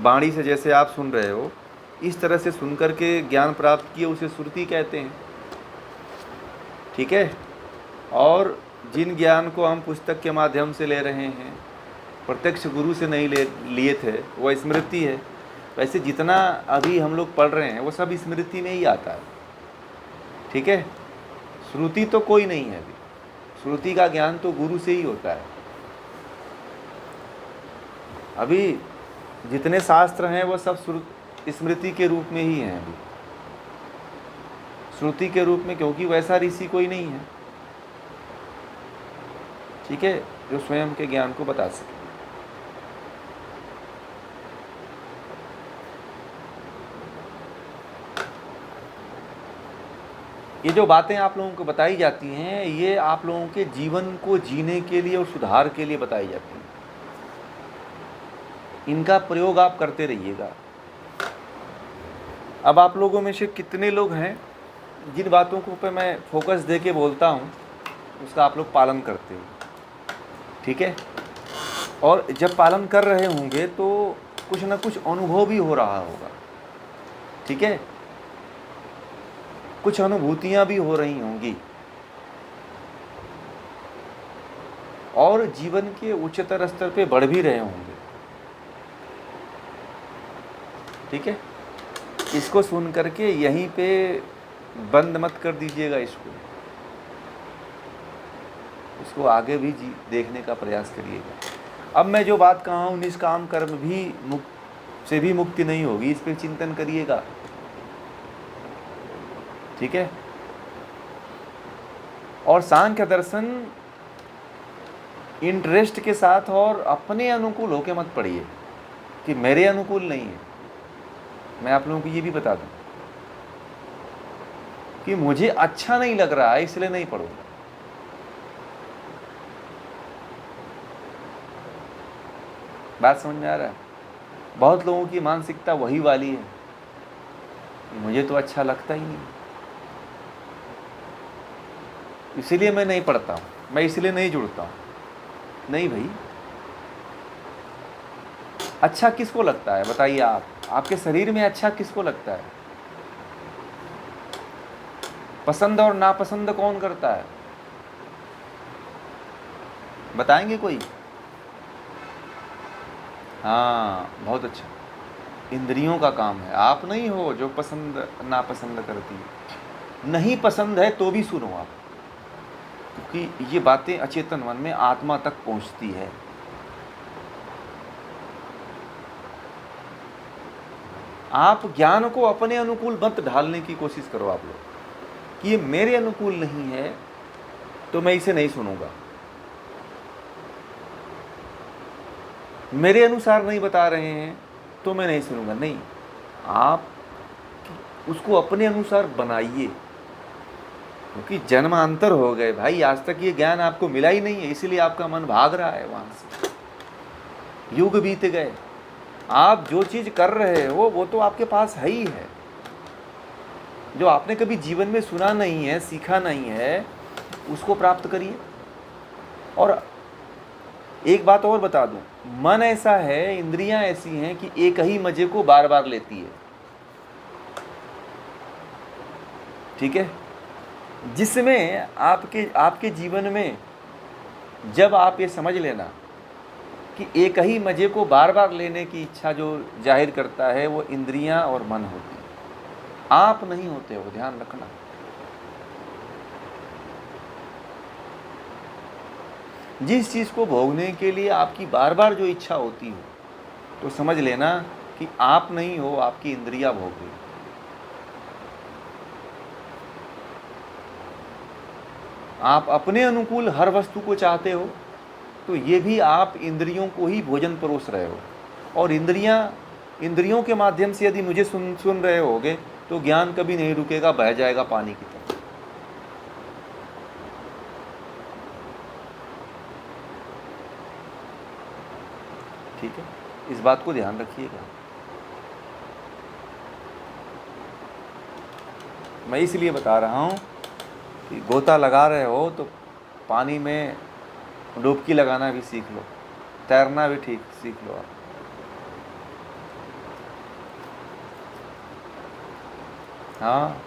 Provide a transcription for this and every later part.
वाणी से जैसे आप सुन रहे हो, इस तरह से सुन करके ज्ञान प्राप्त किए उसे श्रुति कहते हैं। ठीक है। और जिन ज्ञान को हम पुस्तक के माध्यम से ले रहे हैं, प्रत्यक्ष गुरु से नहीं लिए थे, वह स्मृति है। वैसे जितना अभी हम लोग पढ़ रहे हैं वो सब स्मृति में ही आता है। ठीक है। श्रुति तो कोई नहीं है अभी, श्रुति का ज्ञान तो गुरु से ही होता है। अभी जितने शास्त्र हैं वो सब स्मृति के रूप में ही हैं अभी, श्रुति के रूप में, क्योंकि वैसा ऋषि कोई नहीं है, ठीक है, जो स्वयं के ज्ञान को बता सके। ये जो बातें आप लोगों को बताई जाती हैं, ये आप लोगों के जीवन को जीने के लिए और सुधार के लिए बताई जाती हैं। इनका प्रयोग आप करते रहिएगा। अब आप लोगों में से कितने लोग हैं जिन बातों को पे मैं फोकस दे के बोलता हूँ उसका आप लोग पालन करते हो? ठीक है। और जब पालन कर रहे होंगे तो कुछ ना कुछ अनुभव भी हो रहा होगा। ठीक है। कुछ अनुभूतियाँ भी हो रही होंगी और जीवन के उच्चतर स्तर पे बढ़ भी रहे होंगे। ठीक है। इसको सुन करके यहीं पे बंद मत कर दीजिएगा, इसको आगे भी देखने का प्रयास करिएगा। अब मैं जो बात कहा हूँ, निष्काम कर्म भी से भी मुक्ति नहीं होगी, इस पर चिंतन करिएगा। ठीक है। और सांख्य दर्शन इंटरेस्ट के साथ और अपने अनुकूल होके मत पढ़िए कि मेरे अनुकूल नहीं है। मैं आप लोगों को ये भी बता दूं कि मुझे अच्छा नहीं लग रहा है इसलिए नहीं पढ़ूंगा। बात समझ में आ रहा है? बहुत लोगों की मानसिकता वही वाली है, मुझे तो अच्छा लगता ही नहीं, इसीलिए मैं नहीं पढ़ता हूँ, मैं इसलिए नहीं जुड़ता हूँ। नहीं भाई, अच्छा किसको लगता है बताइए आप? आपके शरीर में अच्छा किसको लगता है? पसंद और नापसंद कौन करता है? बताएंगे कोई? हाँ, बहुत अच्छा, इंद्रियों का काम है। आप नहीं हो जो पसंद नापसंद करती है। नहीं पसंद है तो भी सुनो आप, क्योंकि ये बातें अचेतन मन में आत्मा तक पहुंचती है। आप ज्ञान को अपने अनुकूल मत ढालने की कोशिश करो आप लोग कि ये मेरे अनुकूल नहीं है तो मैं इसे नहीं सुनूंगा, मेरे अनुसार नहीं बता रहे हैं तो मैं नहीं सुनूंगा। नहीं, आप उसको अपने अनुसार बनाइए, क्योंकि जन्मांतर हो गए भाई, आज तक ये ज्ञान आपको मिला ही नहीं है, इसीलिए आपका मन भाग रहा है वहां से। युग बीत गए, आप जो चीज कर रहे हो वो तो आपके पास है ही है। जो आपने कभी जीवन में सुना नहीं है, सीखा नहीं है, उसको प्राप्त करिए। और एक बात और बता दूं, मन ऐसा है, इंद्रियां ऐसी हैं कि एक ही मजे को बार बार लेती है। ठीक है। जिसमें आपके जीवन में जब आप ये समझ लेना कि एक ही मजे को बार बार लेने की इच्छा जो जाहिर करता है वो इंद्रियां और मन होती है, आप नहीं होते हो, ध्यान रखना। जिस चीज को भोगने के लिए आपकी बार बार जो इच्छा होती हो तो समझ लेना कि आप नहीं हो, आपकी इंद्रियां भोग रही। आप अपने अनुकूल हर वस्तु को चाहते हो तो ये भी आप इंद्रियों को ही भोजन परोस रहे हो। और इंद्रियों के माध्यम से यदि मुझे सुन रहे होगे तो ज्ञान कभी नहीं रुकेगा, बह जाएगा पानी की तरह। ठीक है, इस बात को ध्यान रखिएगा। मैं इसलिए बता रहा हूँ कि गोता लगा रहे हो तो पानी में डुबकी लगाना भी सीख लो, तैरना भी ठीक सीख लो आप। हाँ,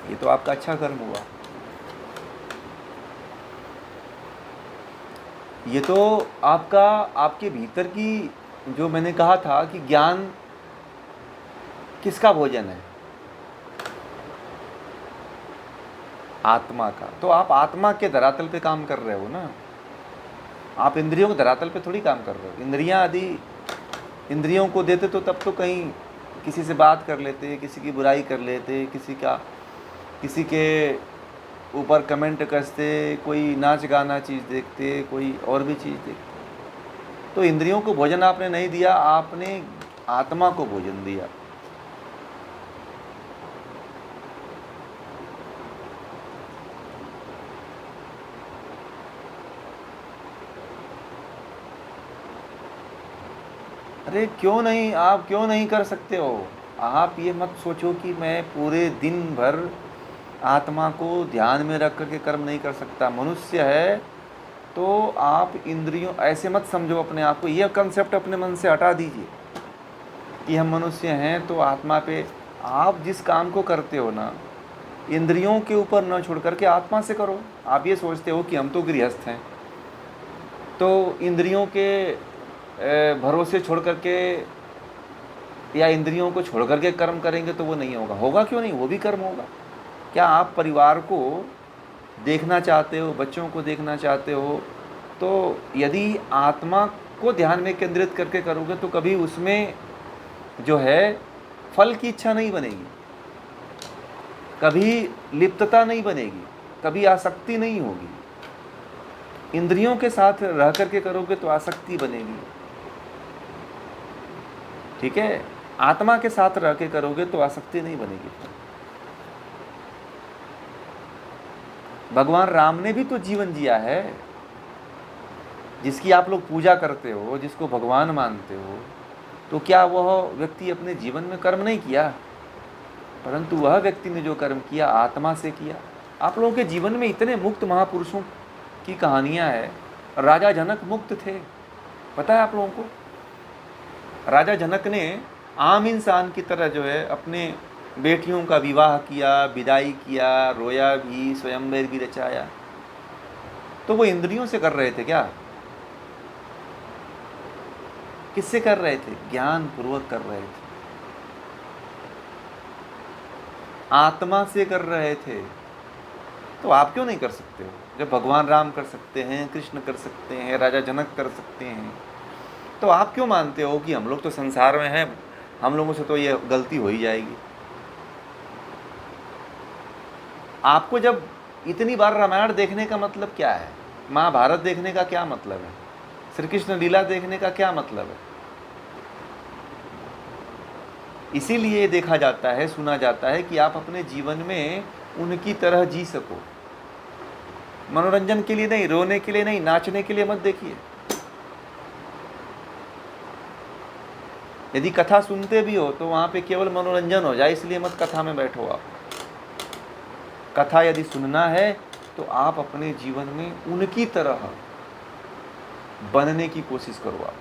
ये तो आपका अच्छा कर्म हुआ। ये तो आपका, आपके भीतर की, जो मैंने कहा था कि ज्ञान किसका भोजन है? आत्मा का। तो आप आत्मा के धरातल पे काम कर रहे हो ना, आप इंद्रियों के धरातल पे थोड़ी काम कर रहे हो। इंद्रियां आदि इंद्रियों को देते तो तब तो कहीं किसी से बात कर लेते, किसी की बुराई कर लेते, किसी के ऊपर कमेंट कसते, कोई नाच गाना चीज़ देखते, कोई और भी चीज़ देखते। तो इंद्रियों को भोजन आपने नहीं दिया, आपने आत्मा को भोजन दिया। अरे क्यों नहीं, आप क्यों नहीं कर सकते हो? आप ये मत सोचो कि मैं पूरे दिन भर आत्मा को ध्यान में रख करके कर्म नहीं कर सकता। मनुष्य है तो आप इंद्रियों, ऐसे मत समझो अपने आप को, ये कंसेप्ट अपने मन से हटा दीजिए कि हम मनुष्य हैं तो आत्मा पे। आप जिस काम को करते हो ना, इंद्रियों के ऊपर न छोड़ करके आत्मा से करो। आप ये सोचते हो कि हम तो गृहस्थ हैं, तो इंद्रियों के भरोसे छोड़ करके या इंद्रियों को छोड़ करके कर्म करेंगे तो वो नहीं होगा। होगा क्यों नहीं, वो भी कर्म होगा। क्या आप परिवार को देखना चाहते हो, बच्चों को देखना चाहते हो, तो यदि आत्मा को ध्यान में केंद्रित करके करोगे तो कभी उसमें जो है फल की इच्छा नहीं बनेगी, कभी लिप्तता नहीं बनेगी, कभी आसक्ति नहीं होगी। इंद्रियों के साथ रह करके करोगे तो आसक्ति बनेगी, ठीक है। आत्मा के साथ रह के करोगे तो आसक्ति नहीं बनेगी। भगवान राम ने भी तो जीवन जिया है, जिसकी आप लोग पूजा करते हो, जिसको भगवान मानते हो, तो क्या वह व्यक्ति अपने जीवन में कर्म नहीं किया? परंतु वह व्यक्ति ने जो कर्म किया आत्मा से किया। आप लोगों के जीवन में इतने मुक्त महापुरुषों की कहानियां हैं। राजा जनक मुक्त थे, पता है आप लोगों को? राजा जनक ने आम इंसान की तरह जो है अपने बेटियों का विवाह किया, विदाई किया, रोया भी, स्वयंवर भी रचाया। तो वो इंद्रियों से कर रहे थे क्या? किससे कर रहे थे? ज्ञान पूर्वक कर रहे थे, आत्मा से कर रहे थे। तो आप क्यों नहीं कर सकते हो? जब भगवान राम कर सकते हैं, कृष्ण कर सकते हैं, राजा जनक कर सकते हैं, तो आप क्यों मानते हो कि हम लोग तो संसार में हैं, हम लोगों से तो ये गलती हो ही जाएगी? आपको जब इतनी बार रामायण देखने का मतलब क्या है? महाभारत देखने का क्या मतलब है? श्री कृष्ण लीला देखने का क्या मतलब है? इसीलिए देखा जाता है, सुना जाता है कि आप अपने जीवन में उनकी तरह जी सको। मनोरंजन के लिए नहीं, रोने के लिए नहीं, नाचने के लिए मत देखिए। यदि कथा सुनते भी हो तो वहां पे केवल मनोरंजन हो जाए, इसलिए मत कथा में बैठो। आप कथा यदि सुनना है तो आप अपने जीवन में उनकी तरह बनने की कोशिश करो। आप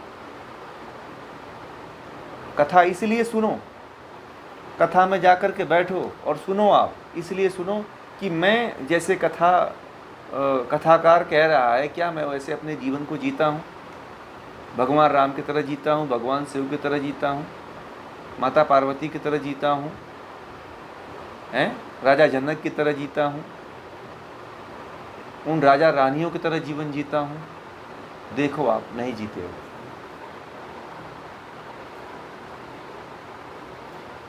कथा इसलिए सुनो, कथा में जाकर के बैठो और सुनो। आप इसलिए सुनो कि मैं जैसे कथाकार कह रहा है, क्या मैं वैसे अपने जीवन को जीता हूँ? भगवान राम की तरह जीता हूँ, भगवान शिव की तरह जीता हूँ, माता पार्वती की तरह जीता हूँ, हैं, राजा जनक की तरह जीता हूँ, उन राजा रानियों की तरह जीवन जीता हूँ? देखो आप नहीं जीते हो।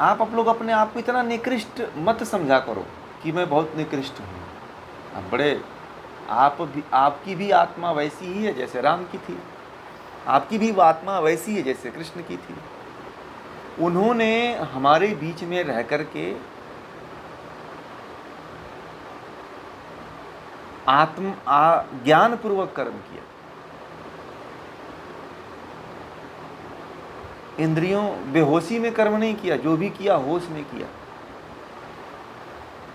आप लोग अपने आप को इतना निकृष्ट मत समझा करो कि मैं बहुत निकृष्ट हूँ। आप बड़े, आपकी भी आत्मा वैसी ही है जैसे राम की थी, आपकी भी आत्मा वैसी है जैसे कृष्ण की थी। उन्होंने हमारे बीच में रह करके ज्ञान पूर्वक कर्म किया। इंद्रियों बेहोशी में कर्म नहीं किया, जो भी किया होश में किया।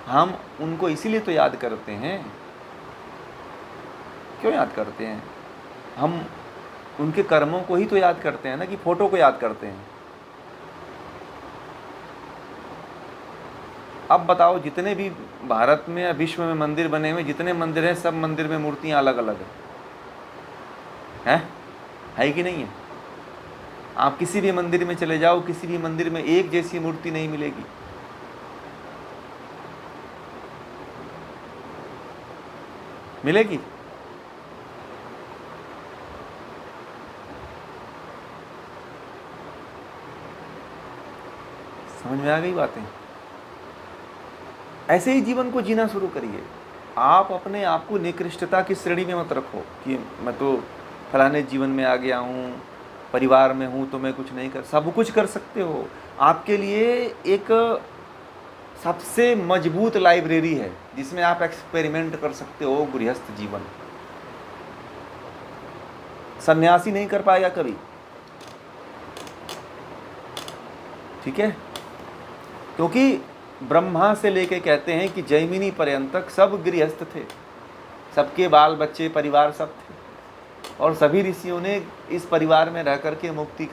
हम उनको इसीलिए तो याद करते हैं। क्यों याद करते हैं? हम उनके कर्मों को ही तो याद करते हैं ना, कि फोटो को याद करते हैं। अब बताओ, जितने भी भारत में या विश्व में मंदिर बने हुए, जितने मंदिर हैं, सब मंदिर में मूर्तियां अलग अलग हैं, है कि नहीं है? आप किसी भी मंदिर में चले जाओ, किसी भी मंदिर में एक जैसी मूर्ति नहीं मिलेगी। मिलेगी? समझ में आ गई बातें? ऐसे ही जीवन को जीना शुरू करिए। आप अपने आप को निकृष्टता की श्रेणी में मत रखो कि मैं तो फलाने जीवन में आ गया हूँ, परिवार में हूँ तो मैं कुछ नहीं कर, सब कुछ कर सकते हो। आपके लिए एक सबसे मजबूत लाइब्रेरी है जिसमें आप एक्सपेरिमेंट कर सकते हो, गृहस्थ जीवन। सन्यासी नहीं कर पाएगा कभी, ठीक है? क्योंकि ब्रह्मा से लेके कहते हैं कि जैमिनी पर्यंत तक सब गृहस्थ थे, सबके बाल बच्चे परिवार सब थे, और सभी ऋषियों ने इस परिवार में रह करके मुक्ति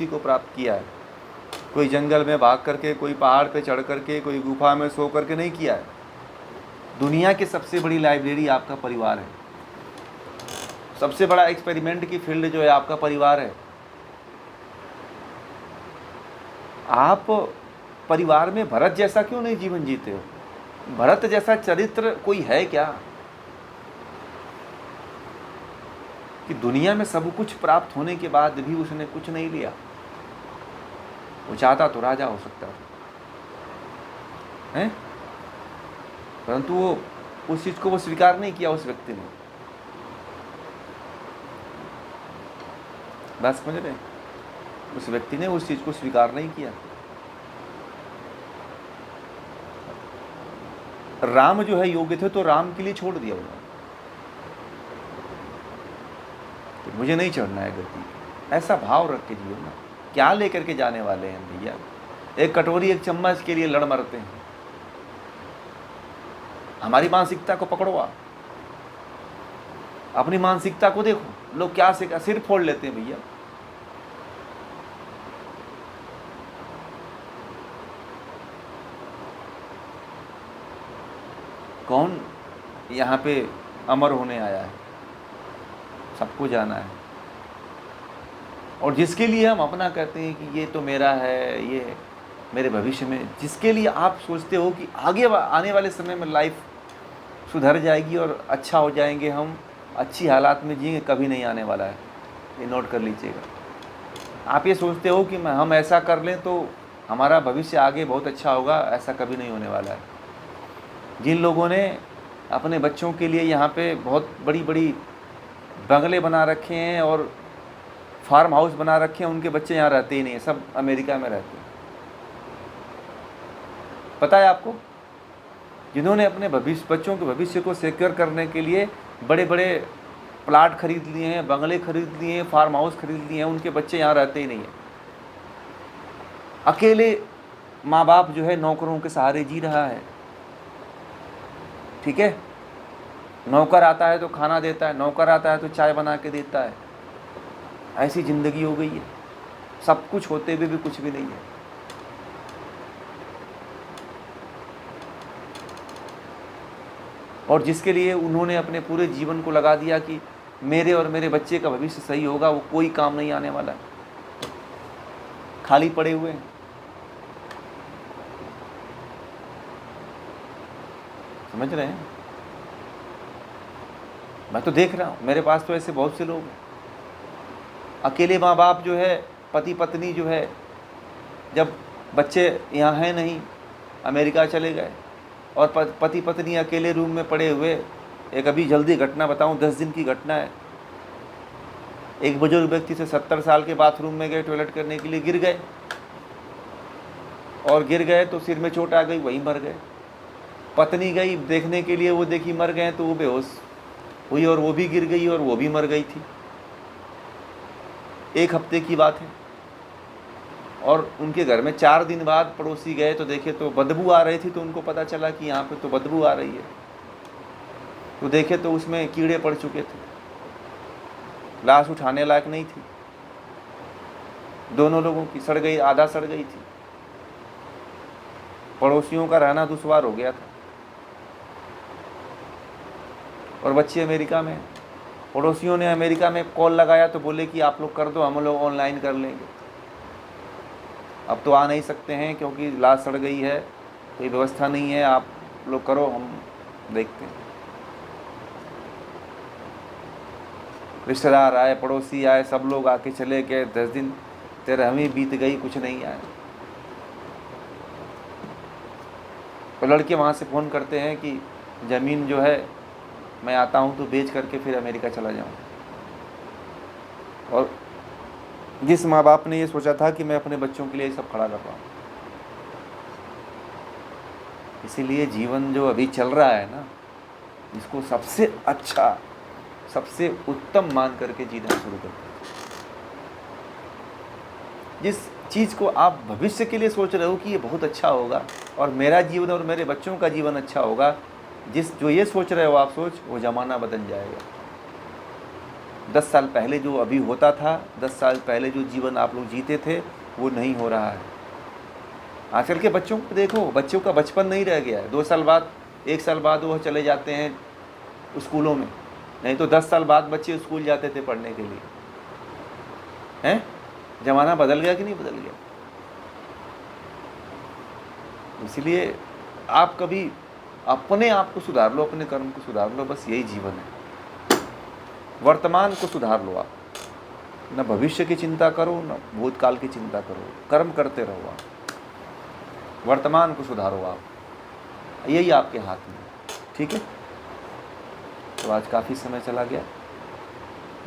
को प्राप्त किया है। कोई जंगल में भाग करके, कोई पहाड़ पे चढ़ करके, कोई गुफा में सो करके नहीं किया है। दुनिया की सबसे बड़ी लाइब्रेरी आपका परिवार है। सबसे बड़ा एक्सपेरिमेंट की फील्ड जो है आपका परिवार है। आप परिवार में भरत जैसा क्यों नहीं जीवन जीते हो? भरत जैसा चरित्र कोई है क्या? कि दुनिया में सब कुछ प्राप्त होने के बाद भी उसने कुछ नहीं लिया। वो चाहता तो राजा हो सकता है, परंतु वो उस चीज को वो स्वीकार नहीं किया उस व्यक्ति ने। बात समझ रहे? उस व्यक्ति ने उस चीज को स्वीकार नहीं किया। राम जो है योग्य थे तो राम के लिए छोड़ दिया उन्होंने, तो मुझे नहीं चढ़ना है गति। ऐसा भाव रख के जियो ना। क्या लेकर के जाने वाले हैं भैया? एक कटोरी एक चम्मच के लिए लड़ मरते हैं। हमारी मानसिकता को पकड़ो, आप अपनी मानसिकता को देखो। लोग क्या सिर फोड़ लेते हैं भैया। कौन यहाँ पे अमर होने आया है? सबको जाना है। और जिसके लिए हम अपना कहते हैं कि ये तो मेरा है, ये मेरे भविष्य में, जिसके लिए आप सोचते हो कि आगे आने वाले समय में लाइफ सुधर जाएगी और अच्छा हो जाएंगे, हम अच्छी हालात में जिएंगे, कभी नहीं आने वाला है। ये नोट कर लीजिएगा। आप ये सोचते हो कि हम ऐसा कर लें तो हमारा भविष्य आगे बहुत अच्छा होगा, ऐसा कभी नहीं होने वाला है। जिन लोगों ने अपने बच्चों के लिए यहाँ पे बहुत बड़ी बड़ी बंगले बना रखे हैं और फार्म हाउस बना रखे हैं, उनके बच्चे यहाँ रहते ही नहीं, सब अमेरिका में रहते हैं। पता है आपको? जिन्होंने अपने बच्चों के भविष्य को सिक्योर करने के लिए बड़े बड़े प्लाट खरीद लिए हैं, बंगले खरीद लिए हैं, फार्म हाउस खरीद लिए हैं, उनके बच्चे यहाँ रहते ही नहीं हैं। अकेले माँ बाप जो है नौकरों के सहारे जी रहा है, ठीक है? नौकर आता है तो खाना देता है, नौकर आता है तो चाय बना के देता है। ऐसी जिंदगी हो गई है। सब कुछ होते हुए भी कुछ भी नहीं है। और जिसके लिए उन्होंने अपने पूरे जीवन को लगा दिया कि मेरे और मेरे बच्चे का भविष्य सही होगा, वो कोई काम नहीं आने वाला है। खाली पड़े हुए हैं। समझ रहे हैं? मैं तो देख रहा हूँ, मेरे पास तो ऐसे बहुत से लोग हैं। अकेले माँ बाप जो है, पति पत्नी जो है, जब बच्चे यहाँ हैं नहीं, अमेरिका चले गए, और पति पत्नी अकेले रूम में पड़े हुए। एक अभी जल्दी घटना बताऊँ, 10 दिन की घटना है। एक बुजुर्ग व्यक्ति से 70 साल के बाथरूम में गए टॉयलेट करने के लिए, गिर गए, और गिर गए तो सिर में चोट आ गई, वहीं मर गए। पत्नी गई देखने के लिए, वो देखी मर गए तो वो बेहोश हुई, और वो भी गिर गई और वो भी मर गई थी। 1 हफ्ते की बात है। और उनके घर में 4 दिन बाद पड़ोसी गए तो देखे तो बदबू आ रही थी, तो उनको पता चला कि यहाँ पे तो बदबू आ रही है। तो देखे तो उसमें कीड़े पड़ चुके थे, लाश उठाने लायक नहीं थी, दोनों लोगों की सड़ गई, आधा सड़ गई थी। पड़ोसियों का रहना दुश्वार हो गया था। और बच्चे अमेरिका में, पड़ोसियों ने अमेरिका में कॉल लगाया तो बोले कि आप लोग कर दो, हम लोग ऑनलाइन कर लेंगे। अब तो आ नहीं सकते हैं क्योंकि लाश सड़ गई है, कोई व्यवस्था नहीं है, आप लोग करो, हम देखते हैं। रिश्तेदार आए, पड़ोसी आए, सब लोग आके चले गए। 10 दिन 13वीं बीत गई, कुछ नहीं आया। तो लड़के वहाँ से फ़ोन करते हैं कि ज़मीन जो है मैं आता हूँ तो बेच करके फिर अमेरिका चला जाऊँ। और जिस माँ बाप ने ये सोचा था कि मैं अपने बच्चों के लिए सब खड़ा कर रहा हूँ, इसीलिए जीवन जो अभी चल रहा है ना, इसको सबसे अच्छा, सबसे उत्तम मान करके जीना शुरू कर दो। जिस चीज़ को आप भविष्य के लिए सोच रहे हो कि ये बहुत अच्छा होगा और मेरा जीवन और मेरे बच्चों का जीवन अच्छा होगा, जो ये सोच रहे हो आप सोच, वो ज़माना बदल जाएगा। 10 साल पहले जो अभी होता था, 10 साल पहले जो जीवन आप लोग जीते थे, वो नहीं हो रहा है। आजकल के बच्चों को देखो, बच्चों का बचपन नहीं रह गया है। 2 साल बाद, 1 साल बाद वो चले जाते हैं स्कूलों में, नहीं तो 10 साल बाद बच्चे स्कूल जाते थे पढ़ने के लिए। हैं? ज़माना बदल गया कि नहीं बदल गया? इसलिए आप कभी अपने आप को सुधार लो, अपने कर्म को सुधार लो, बस यही जीवन है। वर्तमान को सुधार लो आप, न भविष्य की चिंता करो, न भूतकाल की चिंता करो, कर्म करते रहो आप, वर्तमान को सुधारो आप, यही आपके हाथ में। ठीक है? तो आज काफ़ी समय चला गया।